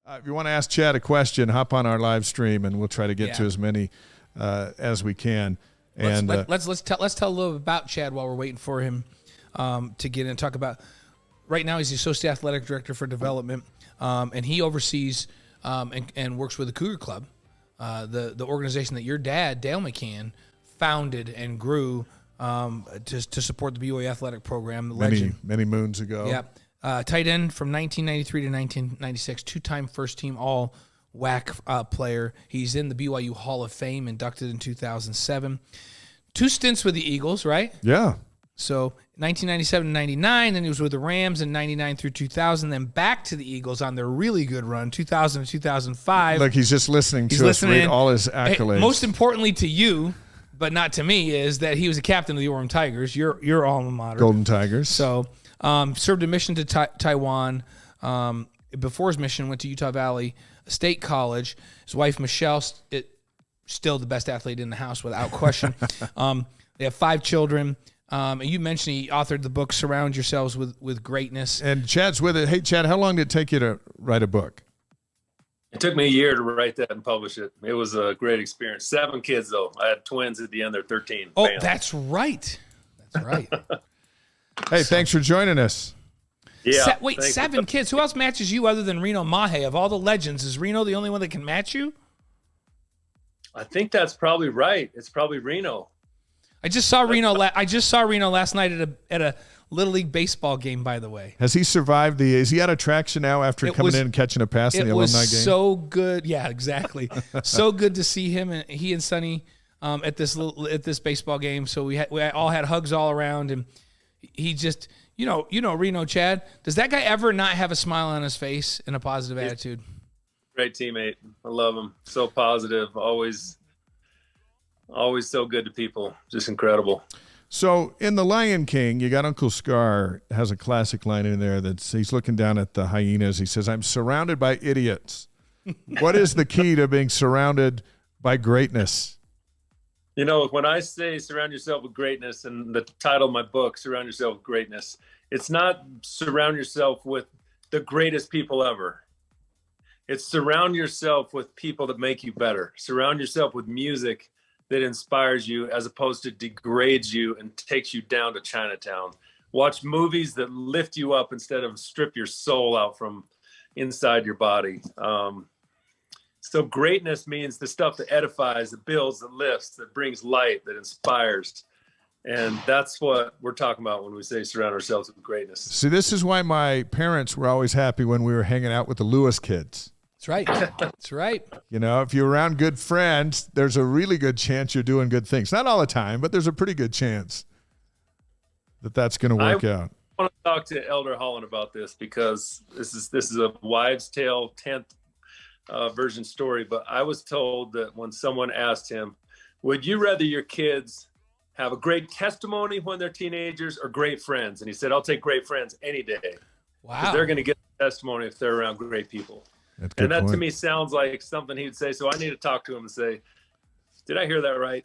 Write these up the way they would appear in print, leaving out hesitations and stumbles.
If you want to ask Chad a question, hop on our live stream, and we'll try to get to as many as we can. And let's tell a little bit about Chad while we're waiting for him to get in and talk about. Right now, he's the associate athletic director for development, and he oversees and works with the Cougar Club, the organization that your dad, Dale McCann, founded and grew to support the BYU athletic program. The legend many moons ago. Yeah. Tight end from 1993 to 1996, two-time first-team all-WAC player. He's in the BYU Hall of Fame, inducted in 2007. 2 stints with the Eagles, right? Yeah. So 1997 to 99, then he was with the Rams in 99 through 2000, then back to the Eagles on their really good run, 2000 to 2005. Look, he's just listening to us read all his accolades. Hey, most importantly to you, but not to me, is that he was a captain of the Orem Tigers, your alma mater. Golden Tigers. So served a mission to Taiwan. Before his mission, went to Utah Valley State College. His wife, Michelle, still the best athlete in the house without question. They have 5 children. And you mentioned he authored the book, Surround Yourselves with Greatness. And Chad's with it. Hey, Chad, how long did it take you to write a book? It took me a year to write that and publish it. It was a great experience. 7 kids, though. I had twins at the end. They're 13. Oh, Bam. That's right. Hey, thanks for joining us. Yeah. Wait, 7 kids. Who else matches you other than Reno Mahe? Of all the legends, is Reno the only one that can match you? I think that's probably right. It's probably Reno. I just saw Reno last night at a Little League baseball game, by the way. Has he survived is he out of traction now after coming in and catching a pass in the alumni game? It was so good. Yeah, exactly. So good to see him, and he and Sonny at this baseball game. So we all had hugs all around, and he just, you know Reno, Chad. Does that guy ever not have a smile on his face and a positive attitude? Great teammate. I love him. So positive. Always so good to people. Just incredible. So in The Lion King, you got Uncle Scar has a classic line in there that he's looking down at the hyenas. He says, "I'm surrounded by idiots." What is the key to being surrounded by greatness? When I say surround yourself with greatness, and the title of my book, Surround Yourself with Greatness, it's not surround yourself with the greatest people ever. It's surround yourself with people that make you better. Surround yourself with music that inspires you as opposed to degrades you and takes you down to Chinatown. Watch movies that lift you up instead of strip your soul out from inside your body. So greatness means the stuff that edifies, that builds, that lifts, that brings light, that inspires. And that's what we're talking about when we say surround ourselves with greatness. See, this is why my parents were always happy when we were hanging out with the Lewis kids. That's right. That's right. If you're around good friends, there's a really good chance you're doing good things. Not all the time, but there's a pretty good chance that that's going to work out. I want to talk to Elder Holland about this because this is a wives' tale 10th version story. But I was told that when someone asked him, "Would you rather your kids have a great testimony when they're teenagers or great friends?" And he said, "I'll take great friends any day." Wow. Because they're going to get the testimony if they're around great people. And that to me sounds like something he'd say. So I need to talk to him and say, "Did I hear that right?"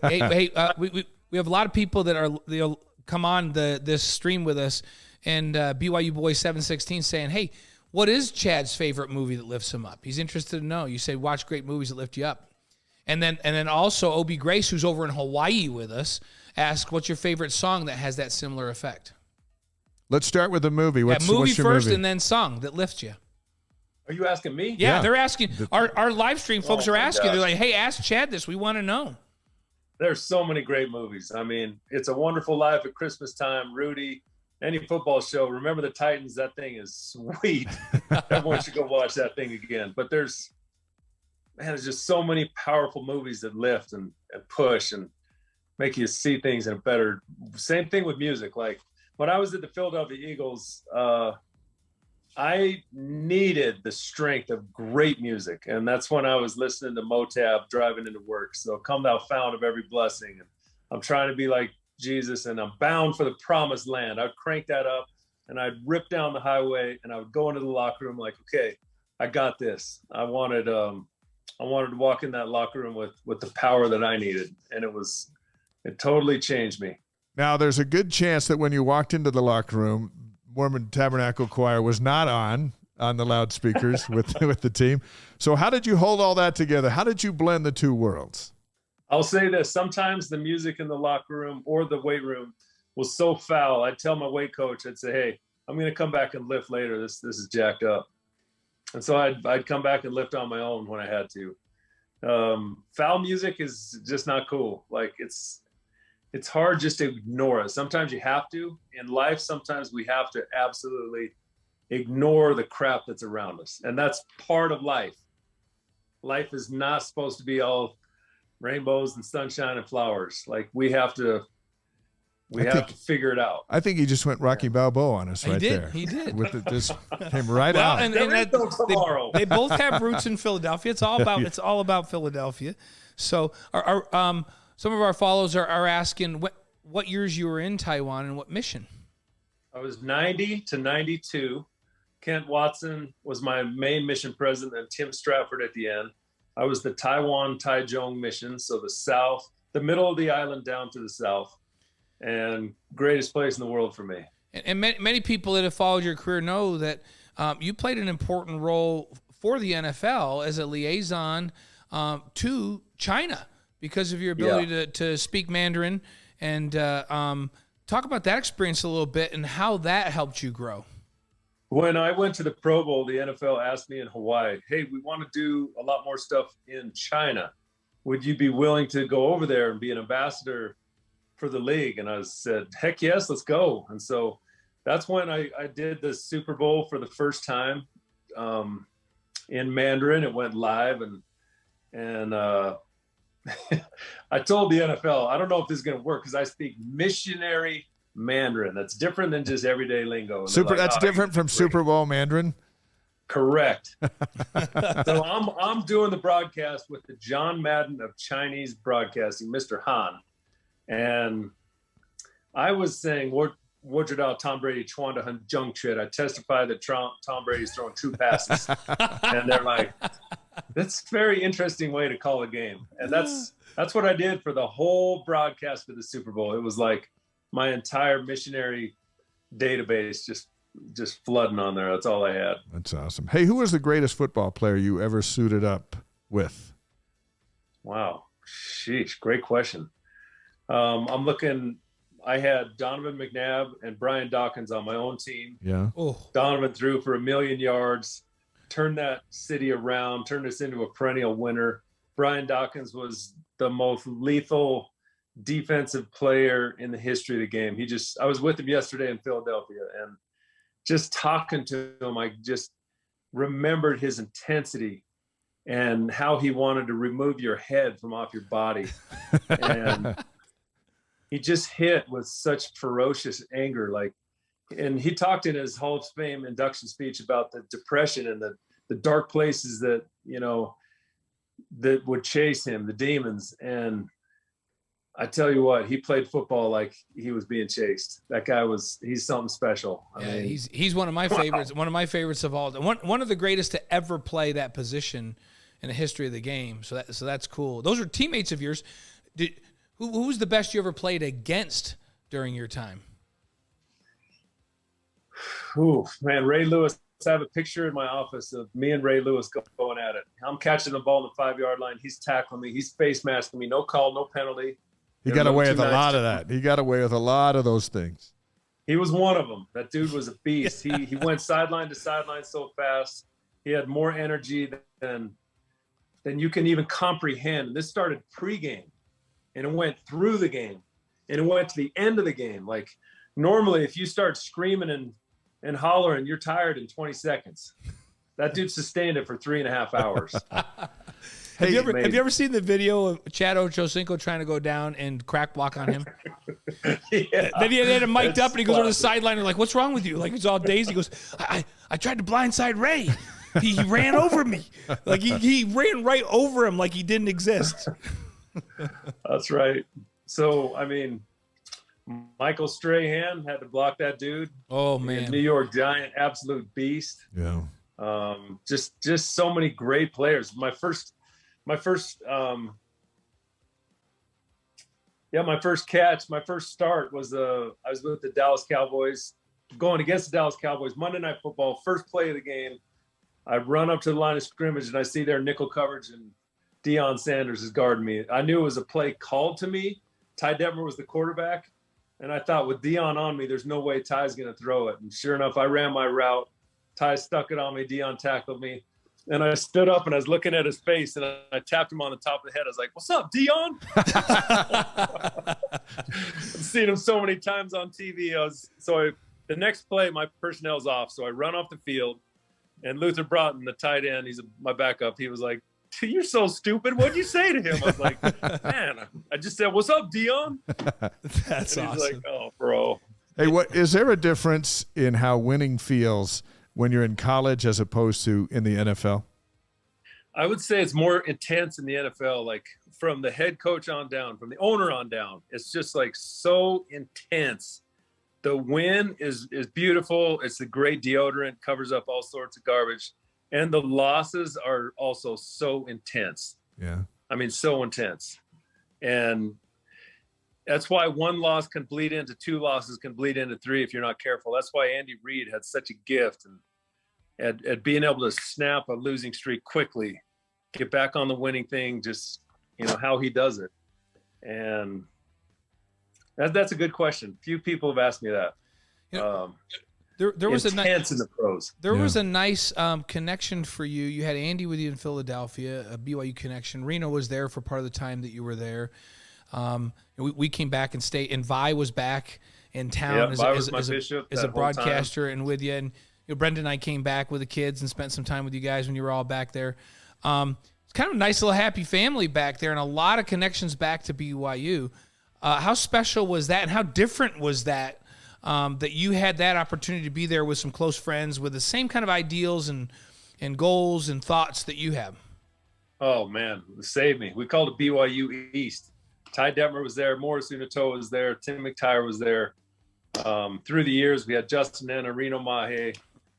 Hey, we have a lot of people that they'll come on this stream with us, and BYU Boy 716 saying, "Hey, what is Chad's favorite movie that lifts him up?" He's interested to know. You say watch great movies that lift you up, and then also Obi Grace, who's over in Hawaii with us, asked, "What's your favorite song that has that similar effect?" Let's start with the movie. What's your first, and then song that lifts you. Are you asking me? Yeah, they're asking. Our live stream folks are asking. Gosh. They're like, "Hey, ask Chad this. We want to know." There's so many great movies. I mean, It's a Wonderful Life at Christmas Time, Rudy, any football show. Remember the Titans? That thing is sweet. Everyone should go watch that thing again. But there's just so many powerful movies that lift and push and make you see things in a better. Same thing with music. Like when I was at the Philadelphia Eagles, I needed the strength of great music. And that's when I was listening to Motab driving into work. So "Come Thou Fount of Every Blessing." And I'm trying to be like Jesus, and I'm bound for the promised land. I'd crank that up and I'd rip down the highway, and I would go into the locker room like, okay, I got this. I wanted to walk in that locker room with the power that I needed. And it totally changed me. Now there's a good chance that when you walked into the locker room, Mormon Tabernacle Choir was not on. on the loudspeakers with the team. So how did you hold all that together? How did you blend the two worlds? I'll say this. Sometimes the music in the locker room or the weight room was so foul. I'd tell my weight coach, I'd say, hey, I'm going to come back and lift later. This is jacked up. And so I'd come back and lift on my own when I had to. Foul music is just not cool. Like it's hard just to ignore it. Sometimes you have to. In life, sometimes we have to absolutely ignore the crap that's around us. And that's part of life. Life is not supposed to be all rainbows and sunshine and flowers. Like we have to figure it out. I think he just went Rocky Balboa on us there. He did. With it, just came right out. And they both have roots in Philadelphia. It's all about Philadelphia. So some of our followers are asking what years you were in Taiwan and what mission. I was 90 to 92. Kent Watson was my main mission president and Tim Stratford at the end. I was the Taiwan Taichung mission, so the south, the middle of the island down to the south, and greatest place in the world for me. And many people that have followed your career know that you played an important role for the NFL as a liaison to China because of your ability to speak Mandarin. And talk about that experience a little bit and how that helped you grow. When I went to the Pro Bowl, the NFL asked me in Hawaii, hey, we want to do a lot more stuff in China. Would you be willing to go over there and be an ambassador for the league? And I said, heck yes, let's go. And so that's when I did the Super Bowl for the first time in Mandarin. It went live. And I told the NFL, I don't know if this is going to work because I speak missionary Mandarin. That's different than just everyday lingo. That's different from Super Bowl Mandarin. Correct. So I'm doing the broadcast with the John Madden of Chinese broadcasting, Mr. Han, and I was saying, Tom Brady, Chuanda Han Jungchit. I testify that Tom Brady's throwing 2 passes, and they're like, that's a very interesting way to call a game, and that's what I did for the whole broadcast for the Super Bowl. It was like my entire missionary database just flooding on there. That's all I had. That's awesome. Hey, who was the greatest football player you ever suited up with? Wow. Sheesh. Great question. I'm looking, I had Donovan McNabb and Brian Dawkins on my own team. Yeah. Oh. Donovan threw for 1 million yards, turned that city around, turned us into a perennial winner. Brian Dawkins was the most lethal defensive player in the history of the game. I was with him yesterday in Philadelphia, and just talking to him, I just remembered his intensity and how he wanted to remove your head from off your body. And he just hit with such ferocious anger. And he talked in his Hall of Fame induction speech about the depression and the dark places that, that would chase him, the demons. And I tell you what, he played football like he was being chased. That guy he's something special. I mean, he's one of my favorites, one of my favorites of all. One of the greatest to ever play that position in the history of the game. So that's cool. Those are teammates of yours. Who was the best you ever played against during your time? Ooh, man, Ray Lewis. I have a picture in my office of me and Ray Lewis going at it. I'm catching the ball on the 5-yard line. He's tackling me. He's face masking me. No call, no penalty. He got away with a lot of that. He got away with a lot of those things. He was one of them. That dude was a beast. He went sideline to sideline so fast. He had more energy than you can even comprehend. And this started pregame, and it went through the game, and it went to the end of the game. Like normally, if you start screaming and hollering, you're tired in 20 seconds. That dude sustained it for 3.5 hours. Have you ever seen the video of Chad Ochocinco trying to go down and crack block on him? Yeah, then he had him mic'd up, and he goes on the sideline and like, "What's wrong with you?" Like he's all dazed. He goes, "I tried to blindside Ray. He ran over me. Like he ran right over him like he didn't exist." That's right. So I mean, Michael Strahan had to block that dude. Oh man, New York Giant, absolute beast. Yeah. Just so many great players. My first catch, my first start was I was with the Dallas Cowboys, going against the Dallas Cowboys, Monday Night Football, first play of the game. I run up to the line of scrimmage, and I see their nickel coverage, and Deion Sanders is guarding me. I knew it was a play called to me. Ty Detmer was the quarterback, and I thought, with Deion on me, there's no way Ty's going to throw it. And sure enough, I ran my route. Ty stuck it on me. Deion tackled me. And I stood up, and I was looking at his face, and I tapped him on the top of the head. I was like, "What's up, Deion?" I've seen him so many times on TV. The next play, my personnel's off, so I run off the field, and Luther Broughton, the tight end, he's my backup. He was like, "You're so stupid. What'd you say to him?" I was like, "Man, I just said, 'What's up, Deion?'" That's and he's awesome. like, "Oh, bro." Hey, what is there a difference in how winning feels when you're in college as opposed to in the NFL? I would say it's more intense in the NFL, like from the head coach on down, from the owner on down. It's just like so intense. The win is beautiful. It's a great deodorant, covers up all sorts of garbage. And the losses are also so intense. Yeah. I mean, so intense. And that's why one loss can bleed into two losses, can bleed into three if you're not careful. That's why Andy Reid had such a gift at being able to snap a losing streak quickly, get back on the winning thing, just, how he does it. And that's a good question. Few people have asked me that. There was intense in the pros. There was a nice connection for you. You had Andy with you in Philadelphia, a BYU connection. Reno was there for part of the time that you were there. We came back and stayed, and Vi was back in town as a broadcaster and with you. And Brendan and I came back with the kids and spent some time with you guys when you were all back there. It's kind of a nice little happy family back there, and a lot of connections back to BYU. How special was that, and how different was that? That you had that opportunity to be there with some close friends with the same kind of ideals and goals and thoughts that you have. Oh man, save me. We called it BYU East. Ty Detmer was there. Morris Unatoa was there. Tim McTire was there. Through the years, we had Justin Anna, Reno Mahe,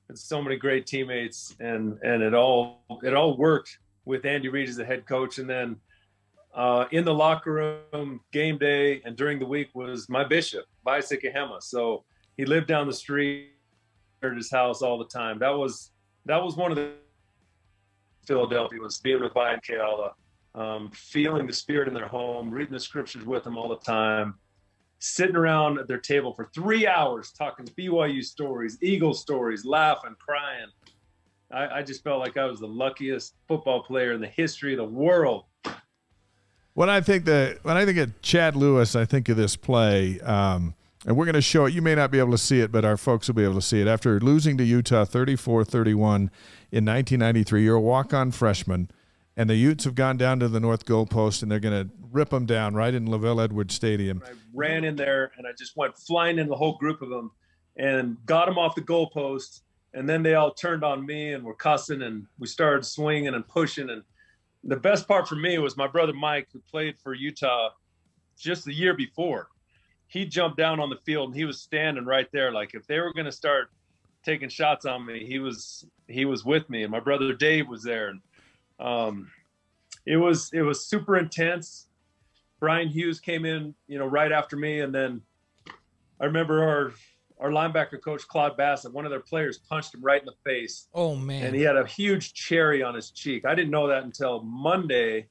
and so many great teammates, and it all worked with Andy Reid as the head coach. And then in the locker room, game day, and during the week was my bishop, Isaac Kahema. So he lived down the street at his house all the time. That was one of the Philadelphia, was being with Vi and Keala, feeling the spirit in their home, reading the scriptures with them all the time, sitting around at their table for 3 hours talking BYU stories, Eagle stories, laughing, crying. I just felt like I was the luckiest football player in the history of the world. When I think of Chad Lewis, I think of this play, and we're going to show it. You may not be able to see it, but our folks will be able to see it. After losing to Utah 34-31 in 1993, you're a walk-on freshman, and the Utes have gone down to the north goalpost, and they're going to rip them down right in Lavelle Edwards Stadium. I ran in there, and I just went flying in the whole group of them and got them off the goalpost, and then they all turned on me and were cussing, and we started swinging and pushing. And the best part for me was my brother Mike, who played for Utah just the year before. He jumped down on the field, and he was standing right there. Like, if they were going to start taking shots on me, he was with me. And my brother Dave was there. And it was super intense. Brian Hughes came in, right after me. And then I remember our linebacker coach, Claude Bassett, one of their players punched him right in the face. Oh, man. And he had a huge cherry on his cheek. I didn't know that until Monday.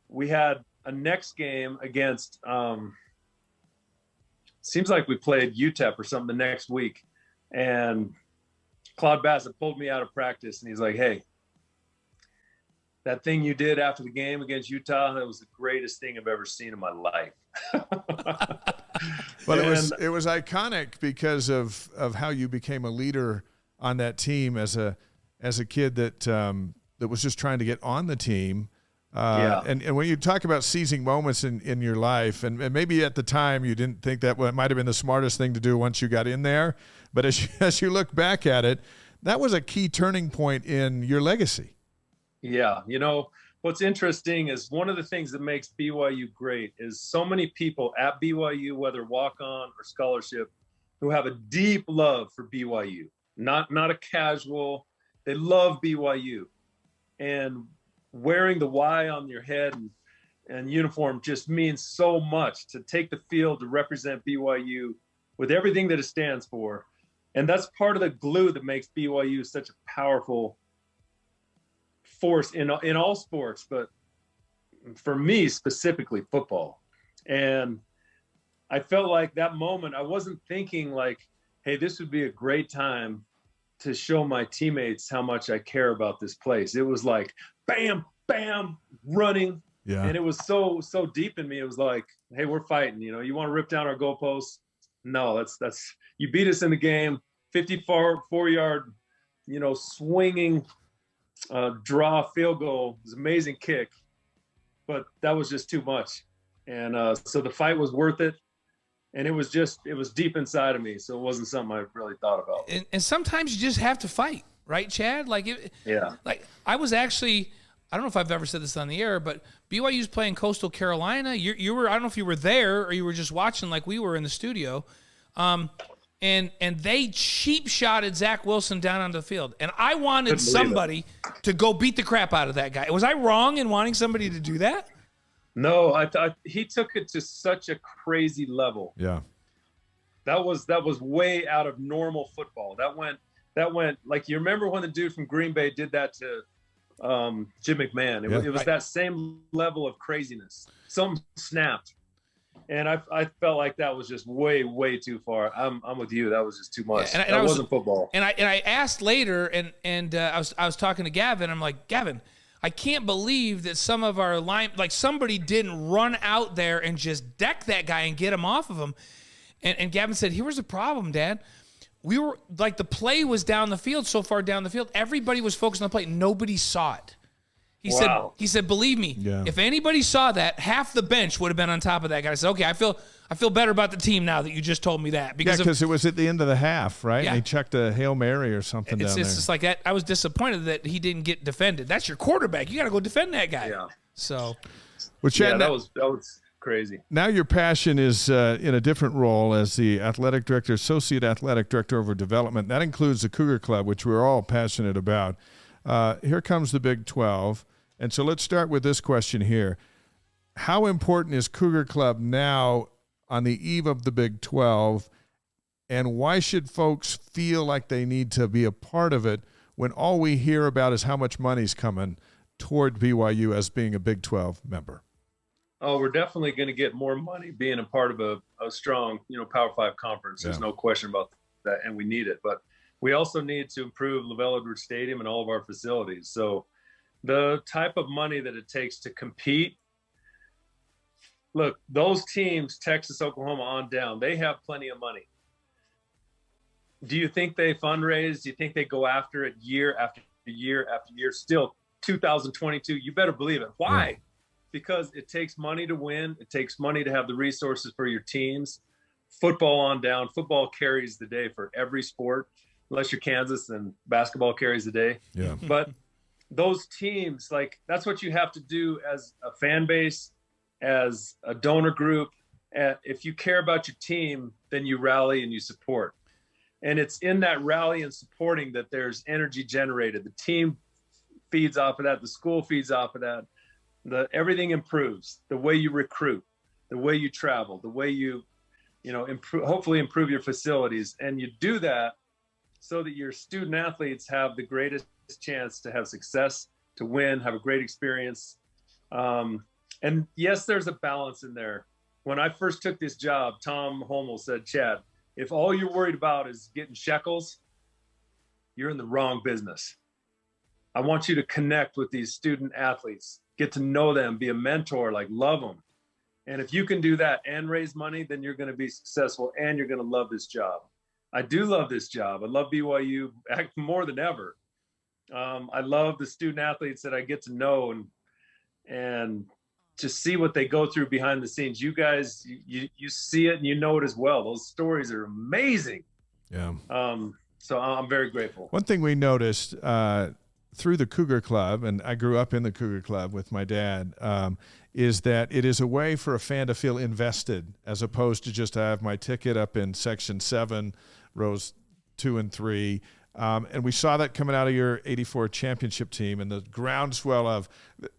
We had a next game against seems like we played UTEP or something the next week. And Claude Bassett pulled me out of practice, and he's like, "Hey, that thing you did after the game against Utah, that was the greatest thing I've ever seen in my life." But it was iconic because of how you became a leader on that team as a kid that was just trying to get on the team. And when you talk about seizing moments in your life, and maybe at the time you didn't think that might have been the smartest thing to do once you got in there, but as you look back at it, that was a key turning point in your legacy. Yeah. What's interesting is one of the things that makes BYU great is so many people at BYU, whether walk-on or scholarship, who have a deep love for BYU, not a casual. They love BYU, and wearing the Y on your head and uniform just means so much to take the field to represent BYU with everything that it stands for. And that's part of the glue that makes BYU such a powerful force in all sports, but for me specifically football. And I felt like that moment, I wasn't thinking like, hey, this would be a great time to show my teammates how much I care about this place. It was like, bam, bam, running. Yeah. And it was so deep in me. It was like, hey, we're fighting. You know, you want to rip down our goalposts? No, that's you beat us in the game. 54-yard, you know, swinging draw field goal. It was an amazing kick, but that was just too much. And so the fight was worth it. And it was deep inside of me. So it wasn't something I really thought about. And sometimes you just have to fight, right, Chad? Like, like I was actually, I don't know if I've ever said this on the air, but BYU's playing Coastal Carolina. You were, I don't know if you were there or you were just watching like we were in the studio. And they cheap shotted Zach Wilson down on the field. And I wanted somebody to go beat the crap out of that guy. Was I wrong in wanting somebody to do that? No, I thought he took it to such a crazy level. Yeah. That was way out of normal football. That went like, you remember when the dude from Green Bay did that to Jim McMahon? It was that same level of craziness. Some snapped. And I felt like that was just way too far. I'm with you. That was just too much. And that wasn't football. And I asked later, and I was talking to Gavin. I'm like, Gavin, I can't believe that some of our line, like somebody didn't run out there and just deck that guy and get him off of him. And Gavin said, here's the problem, Dad. We were like, the play was down the field, so far down the field. Everybody was focused on the play. Nobody saw it. He said, believe me, if anybody saw that, half the bench would have been on top of that guy. I said, okay, I feel better about the team now that you just told me that. Because it was at the end of the half, right? Yeah. And he chucked a Hail Mary or something down there. It's just like that. I was disappointed that he didn't get defended. That's your quarterback. You got to go defend that guy. Yeah. So, well, Chad, that was crazy. Now your passion is in a different role as the athletic director, associate athletic director over development. That includes the Cougar Club, which we're all passionate about. Here comes the Big 12. And so let's start with this question here. How important is Cougar Club now on the eve of the Big 12, and why should folks feel like they need to be a part of it when all we hear about is how much money's coming toward BYU as being a Big 12 member? Oh, we're definitely going to get more money being a part of a strong, Power 5 conference. There's no question about that, and we need it. But we also need to improve LaVell Edwards Stadium and all of our facilities. So the type of money that it takes to compete, look, those teams, Texas, Oklahoma on down, they have plenty of money. Do you think they fundraise? Do you think they go after it year after year after year? Still 2022, you better believe it. Why? Yeah. Because it takes money to win. It takes money to have the resources for your teams. Football on down. Football carries the day for every sport, unless you're Kansas, and basketball carries the day. Yeah. But those teams, like, that's what you have to do as a fan base, as a donor group. If you care about your team, then you rally and you support. And it's in that rally and supporting that there's energy generated. The team feeds off of that. The school feeds off of that. Everything improves. The way you recruit, the way you travel, the way you hopefully improve your facilities. And you do that so that your student athletes have the greatest chance to have success, to win, have a great experience. And yes, there's a balance in there. When I first took this job, Tom Holmel said, Chad, if all you're worried about is getting shekels, you're in the wrong business. I want you to connect with these student athletes, get to know them, be a mentor, like love them. And if you can do that and raise money, then you're going to be successful and you're going to love this job. I do love this job. I love BYU more than ever. I love the student athletes that I get to know and to see what they go through behind the scenes. You guys, you see it and you know it as well. Those stories are amazing. Yeah. So I'm very grateful. One thing we noticed through the Cougar Club, and I grew up in the Cougar Club with my dad, is that it is a way for a fan to feel invested as opposed to just I have my ticket up in Section 7, rows 2 and 3. And we saw that coming out of your 84 championship team and the groundswell of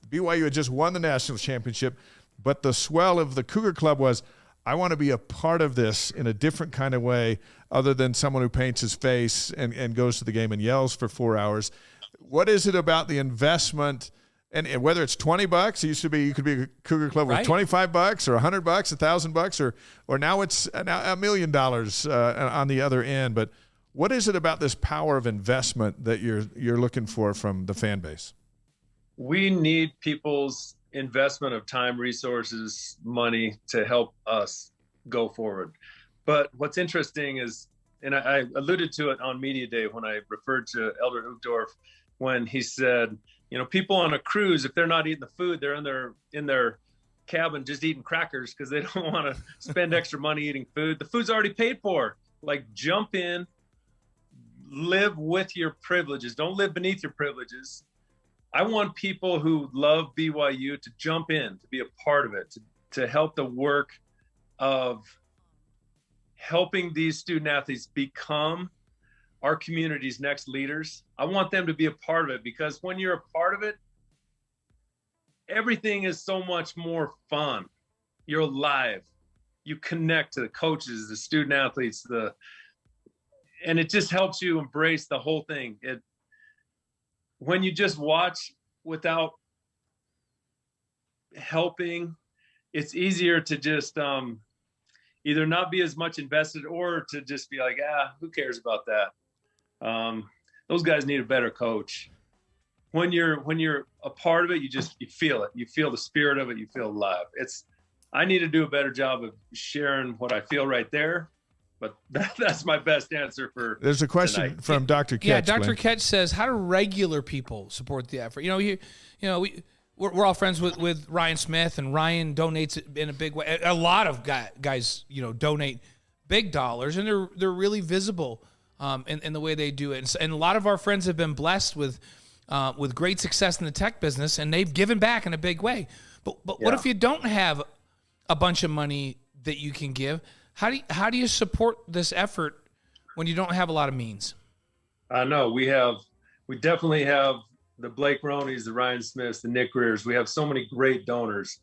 BYU had just won the national championship, but the swell of the Cougar Club was, I want to be a part of this in a different kind of way other than someone who paints his face and goes to the game and yells for 4 hours. what is it about the investment? And whether it's $20, it used to be you could be a Cougar Club with $25 or $100, $1,000, or now it's now $1 million on the other end. But what is it about this power of investment that you're looking for from the fan base? We need people's investment of time, resources, money to help us go forward. But what's interesting is, and I alluded to it on Media Day when I referred to Elder Uchtdorf when he said, you know, people on a cruise, if they're not eating the food, they're in their cabin just eating crackers because they don't want to spend extra money eating food. The food's already paid for. Like, jump in, live with your privileges. Don't live beneath your privileges. I want people who love BYU to jump in, to be a part of it, to help the work of helping these student athletes become our community's next leaders. I want them to be a part of it, because when you're a part of it, everything is so much more fun. You're alive. You connect to the coaches, the student athletes, and it just helps you embrace the whole thing. When you just watch without helping, it's easier to just either not be as much invested or to just be like, who cares about that? Those guys need a better coach. When you're a part of it, you feel it. You feel the spirit of it. You feel alive. I need to do a better job of sharing what I feel right there. But that's my best answer for. There's a question tonight. from Dr. Ketch. Yeah, Dr. Ketch says, how do regular people support the effort? We're all friends with Ryan Smith, and Ryan donates in a big way. A lot of guys, donate big dollars, and they're really visible in the way they do it. And a lot of our friends have been blessed with great success in the tech business, and they've given back in a big way. But what if you don't have a bunch of money that you can give? How do you support this effort when you don't have a lot of means? I know we definitely have the Blake Roneys, the Ryan Smiths, the Nick Greers. We have so many great donors,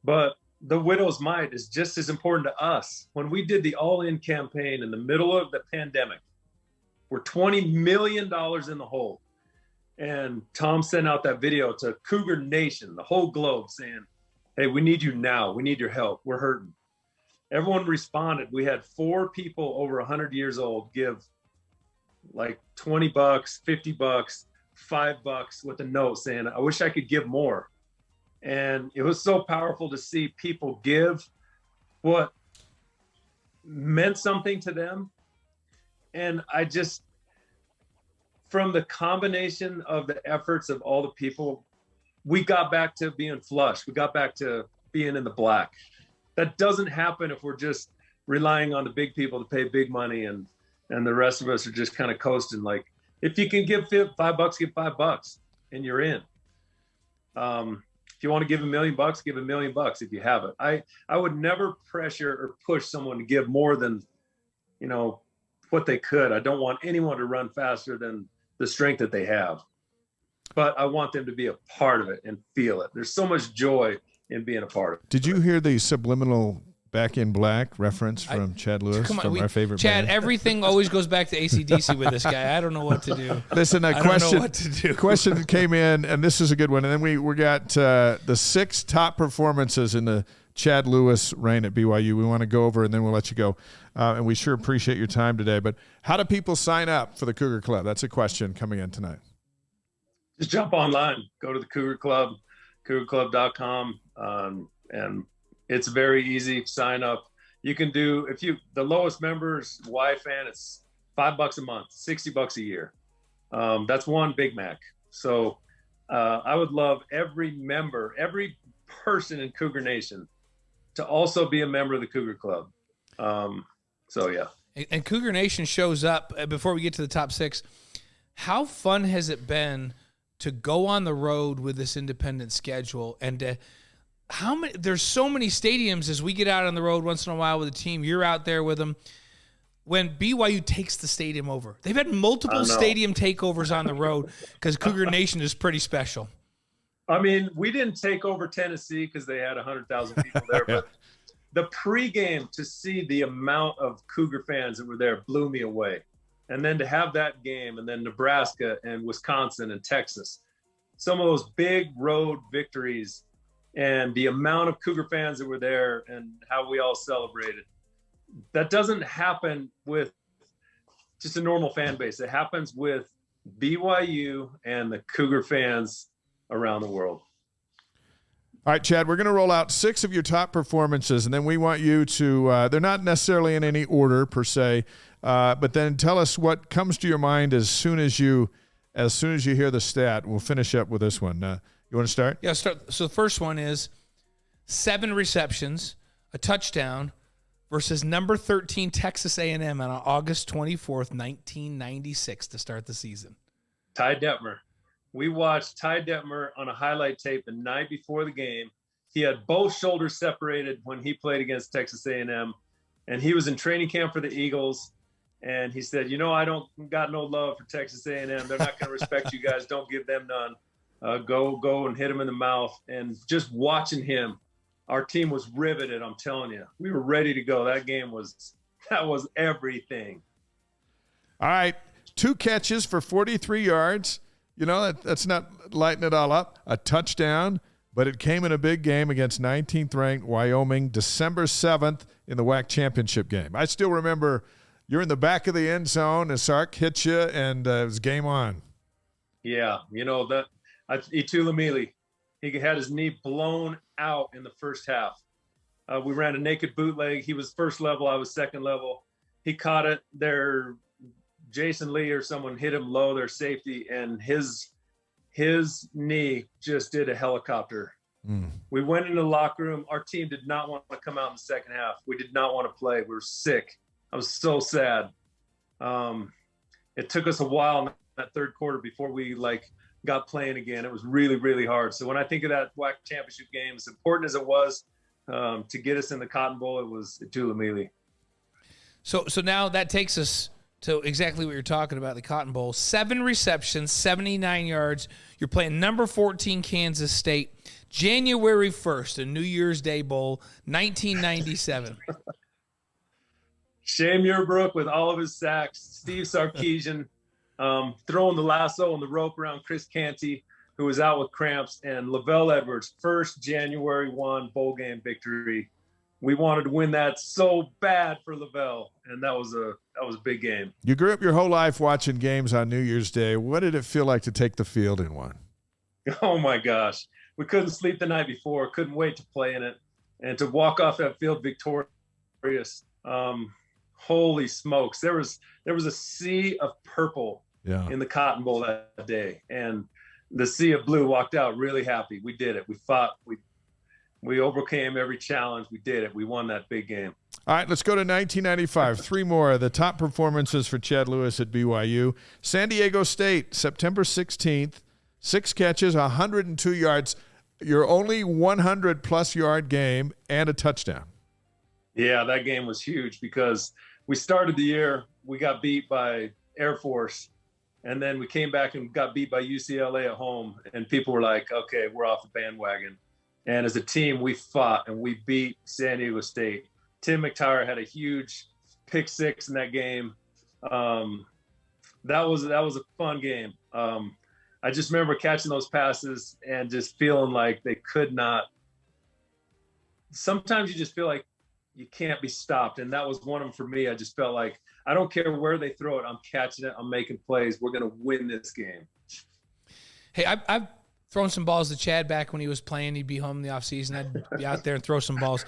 but the widow's mite is just as important to us. When we did the all-in campaign in the middle of the pandemic, we're $20 million in the hole. And Tom sent out that video to Cougar Nation, the whole globe, saying, hey, we need you now. We need your help. We're hurting. Everyone responded. We had 4 people over 100 years old give like $20, $50, $5 with a note saying, I wish I could give more. And it was so powerful to see people give what meant something to them. And from the combination of the efforts of all the people, we got back to being flush. We got back to being in the black. That doesn't happen if we're just relying on the big people to pay big money and the rest of us are just kind of coasting. Like, if you can give $5, give $5 and you're in. If you want to give $1 million, give $1 million if you have it. I would never pressure or push someone to give more than, what they could. I don't want anyone to run faster than the strength that they have. But I want them to be a part of it and feel it. There's so much joy in being a part of it. Did you hear the subliminal Back in Black reference from Chad Lewis, our favorite Chad, band? Everything always goes back to AC/DC with this guy. I don't know what to do. Listen, I don't know what to do. Question came in, and this is a good one. And then we got the 6 top performances in the Chad Lewis reign at BYU. We want to go over, and then we'll let you go. And we sure appreciate your time today. But how do people sign up for the Cougar Club? That's a question coming in tonight. Just jump online. Go to the Cougar Club, cougarclub.com, and it's very easy. Sign up. You can do, the lowest member's Y fan, it's $5 a month, $60 a year. That's one Big Mac. So I would love every member, every person in Cougar Nation to also be a member of the Cougar Club. So yeah. And Cougar Nation shows up, before we get to the top 6, how fun has it been to go on the road with this independent schedule, and there's so many stadiums as we get out on the road once in a while with a team. You're out there with them. When BYU takes the stadium over, they've had multiple stadium takeovers on the road because Cougar Nation is pretty special. I mean, we didn't take over Tennessee because they had 100,000 people there, but the pregame to see the amount of Cougar fans that were there blew me away. And then to have that game, and then Nebraska and Wisconsin and Texas, some of those big road victories, and the amount of Cougar fans that were there and how we all celebrated. That doesn't happen with just a normal fan base. It happens with BYU and the Cougar fans around the world. All right, Chad, we're going to roll out 6 of your top performances, and then we want you to they're not necessarily in any order per se, but then tell us what comes to your mind as soon as you hear the stat. We'll finish up with this one. You want to start? Yeah, start. So the first one is 7 receptions, a touchdown, versus number 13 Texas A&M on August 24th, 1996 to start the season. Ty Detmer. We watched Ty Detmer on a highlight tape the night before the game. He had both shoulders separated when he played against Texas A&M, and he was in training camp for the Eagles. And he said, I don't got no love for Texas A&M. They're not going to respect you guys. Don't give them none. Go and hit him in the mouth. And just watching him, our team was riveted. I'm telling you, we were ready to go. That was everything. All right, 2 catches for 43 yards. That's not lighting it all up. A touchdown, but it came in a big game against 19th ranked Wyoming, December 7th in the WAC championship game. I still remember you're in the back of the end zone and Sark hits you, and it was game on. Yeah, Itulamili, he had his knee blown out in the first half. We ran a naked bootleg. He was first level. I was second level. He caught it there. Jason Lee or someone hit him low, their safety, and his knee just did a helicopter. We went into the locker room. Our team did not want to come out in the second half. We did not want to play. We were sick. I was so sad. It took us a while in that third quarter before we got playing again. It was really, really hard. So when I think of that WAC championship game, as important as it was to get us in the Cotton Bowl, it was Itulamili. So now that takes us to exactly what you're talking about, the Cotton Bowl. 7 receptions, 79 yards. You're playing number 14 Kansas State, January 1st, a New Year's Day Bowl, 1997. Shea Muirbrook with all of his sacks, Steve Sarkisian throwing the lasso and the rope around Chris Canty, who was out with cramps, and Lavelle Edwards, first January 1 bowl game victory. We wanted to win that so bad for Lavelle, and that was a big game. You grew up your whole life watching games on New Year's Day. What did it feel like to take the field in one? Oh my gosh, we couldn't sleep the night before. Couldn't wait to play in it, and to walk off that field victorious. Holy smokes! There was a sea of purple in the Cotton Bowl that day, and the sea of blue walked out really happy. We did it. We fought. We overcame every challenge. We did it. We won that big game. All right, let's go to 1995. 3 more of the top performances for Chad Lewis at BYU. San Diego State, September 16th, 6 catches, 102 yards. Your only 100-plus yard game and a touchdown. Yeah, that game was huge because we started the year, we got beat by Air Force, and then we came back and got beat by UCLA at home, and people were like, okay, we're off the bandwagon. And as a team, we fought and we beat San Diego State. Tim McTyer had a huge pick 6 in that game. That was a fun game. I just remember catching those passes and just feeling like they could not. Sometimes you just feel like you can't be stopped, and that was one of them for me. I just felt like I don't care where they throw it, I'm catching it, I'm making plays. We're going to win this game. Hey, I've thrown some balls to Chad back when he was playing. He'd be home in the offseason. I'd be out there and throw some balls.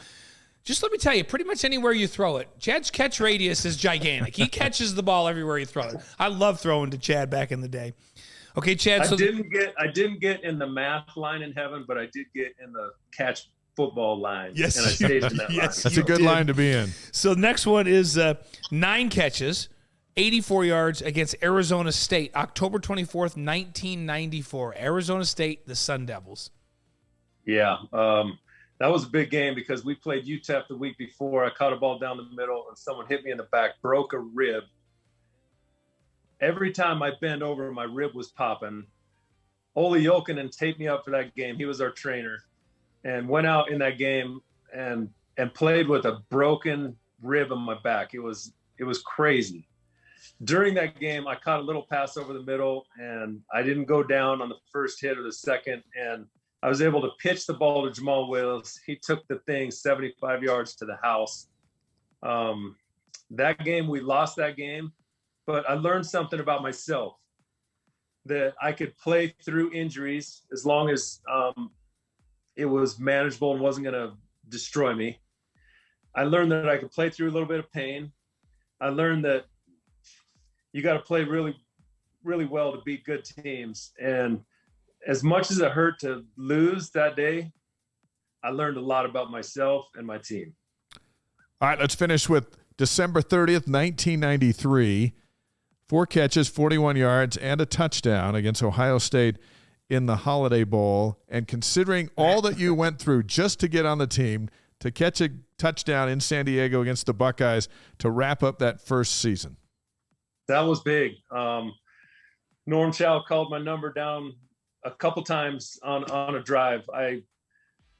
Just let me tell you, pretty much anywhere you throw it, Chad's catch radius is gigantic. He catches the ball everywhere you throw it. I love throwing to Chad back in the day. Okay, Chad. I didn't get in the math line in heaven, but I did get in the catch football line. Yes, and I stayed in that line. That's a good line to be in. So next one is 9 catches, 84 yards against Arizona State, October 24th, 1994. Arizona State, the Sun Devils. Yeah, that was a big game because we played UTEP the week before. I caught a ball down the middle, and someone hit me in the back, broke a rib. Every time I bent over, my rib was popping. Ole Jokinen taped me up for that game. He was our trainer, and went out in that game and played with a broken rib on my back. It was crazy. during that game, I caught a little pass over the middle, and I didn't go down on the first hit or the second, and I was able to pitch the ball to Jamal Willis. He took the thing 75 yards to the house. That game, we lost that game, but I learned something about myself, that I could play through injuries as long as it was manageable and wasn't going to destroy me. I learned that I could play through a little bit of pain. I learned that you got to play really, really well to beat good teams. And as much as it hurt to lose that day, I learned a lot about myself and my team. All right, let's finish with December 30th, 1993. 4 catches, 41 yards, and a touchdown against Ohio State in the Holiday Bowl. And considering all that you went through just to get on the team, to catch a touchdown in San Diego against the Buckeyes to wrap up that first season. That was big. Norm Chow called my number down a couple times on a drive.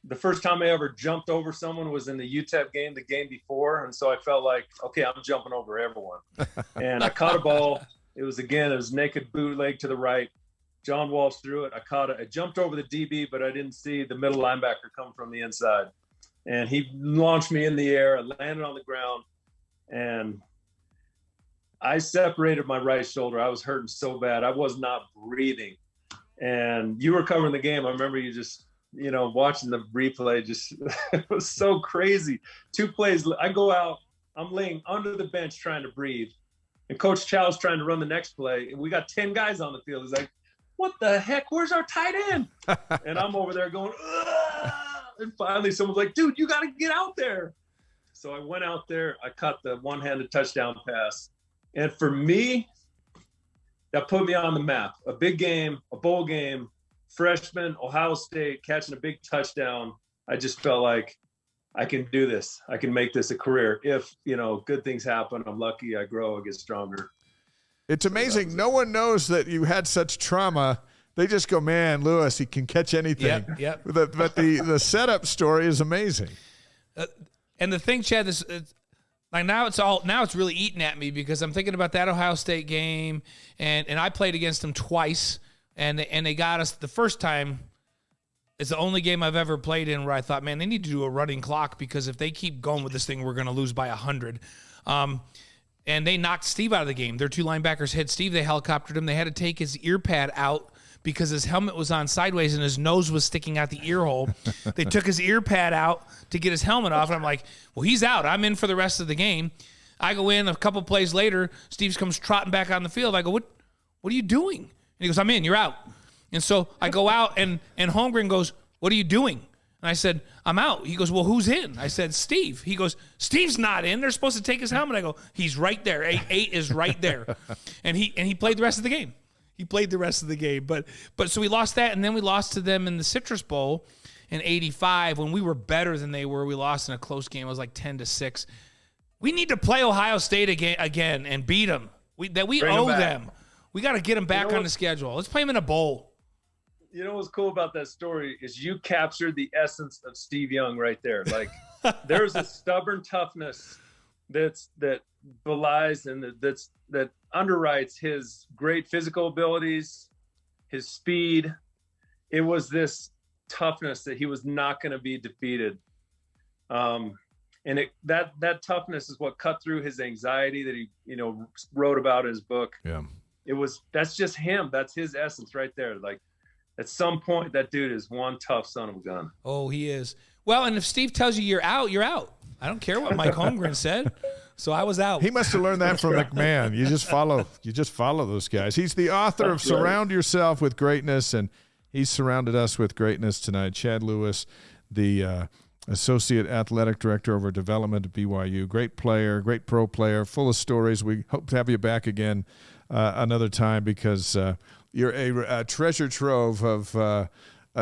The first time I ever jumped over someone was in the UTEP game, the game before. And so I felt like, okay, I'm jumping over everyone. And I caught a ball. It was naked bootleg to the right. John Walsh threw it. I jumped over the DB, but I didn't see the middle linebacker come from the inside. And he launched me in the air. I landed on the ground, and I separated my right shoulder. I was hurting so bad. I was not breathing. And you were covering the game. I remember you just, watching the replay. Just it was so crazy. 2 plays. I go out. I'm laying under the bench trying to breathe. And Coach Chow's trying to run the next play. And we got 10 guys on the field. He's like, what the heck? Where's our tight end? And I'm over there going, ugh! And finally someone's like, dude, you got to get out there. So I went out there. I caught the one-handed touchdown pass. And for me, that put me on the map. A big game, a bowl game, freshman, Ohio State, catching a big touchdown. I just felt like I can do this. I can make this a career. If, good things happen, I'm lucky, I grow, I get stronger. It's amazing. No one knows that you had such trauma. They just go, man, Lewis, he can catch anything. Yep. But the setup story is amazing. And the thing, Chad, is like now it's really eating at me because I'm thinking about that Ohio State game, and I played against them twice, and they got us the first time. It's the only game I've ever played in where I thought, man, they need to do a running clock because if they keep going with this thing, we're going to lose by 100. And they knocked Steve out of the game. Their 2 linebackers hit Steve. They helicoptered him. They had to take his ear pad out because his helmet was on sideways and his nose was sticking out the ear hole. They took his ear pad out to get his helmet off. And I'm like, well, he's out. I'm in for the rest of the game. I go in a couple plays later. Steve comes trotting back on the field. I go, what are you doing? And he goes, I'm in. You're out. And so I go out, and Holmgren goes, what are you doing? And I said, I'm out. He goes, well, who's in? I said, Steve. He goes, Steve's not in. They're supposed to take his helmet. I go, he's right there. 8 is right there. And he played the rest of the game. But so we lost that, and then we lost to them in the Citrus Bowl in 85 when we were better than they were. We lost in a close game. It was like 10-6. We need to play Ohio State again and beat them. We owe them. We got to get them back on the schedule. Let's play them in a bowl. You know what's cool about that story is you captured the essence of Steve Young right there. Like there's a stubborn toughness that belies and that underwrites his great physical abilities, his speed. It was this toughness that he was not going to be defeated. And that toughness is what cut through his anxiety that he, wrote about in his book. Yeah. That's just him. That's his essence right there. Like at some point that dude is one tough son of a gun. Oh, he is. Well, and if Steve tells you you're out, you're out. I don't care what Mike Holmgren said. So I was out. He must have learned that from McMahon. You just follow those guys. He's the author of Surround Yourself with Greatness, and he's surrounded us with greatness tonight. Chad Lewis, the Associate Athletic Director over Development at BYU. Great player, great pro player, full of stories. We hope to have you back again another time because you're a treasure trove of,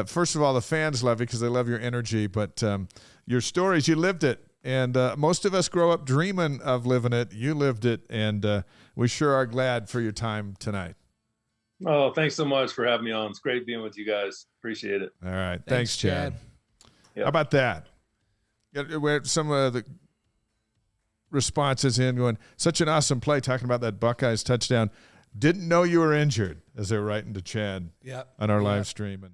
first of all, the fans love you because they love your energy, but your stories, you lived it. And most of us grow up dreaming of living it. You lived it, and we sure are glad for your time tonight. Oh, thanks so much for having me on. It's great being with you guys. Appreciate it. All right. Thanks, Chad. Yep. How about that? Some of the responses in going, such an awesome play, talking about that Buckeyes touchdown. Didn't know you were injured, as they're writing to Chad on our live stream. And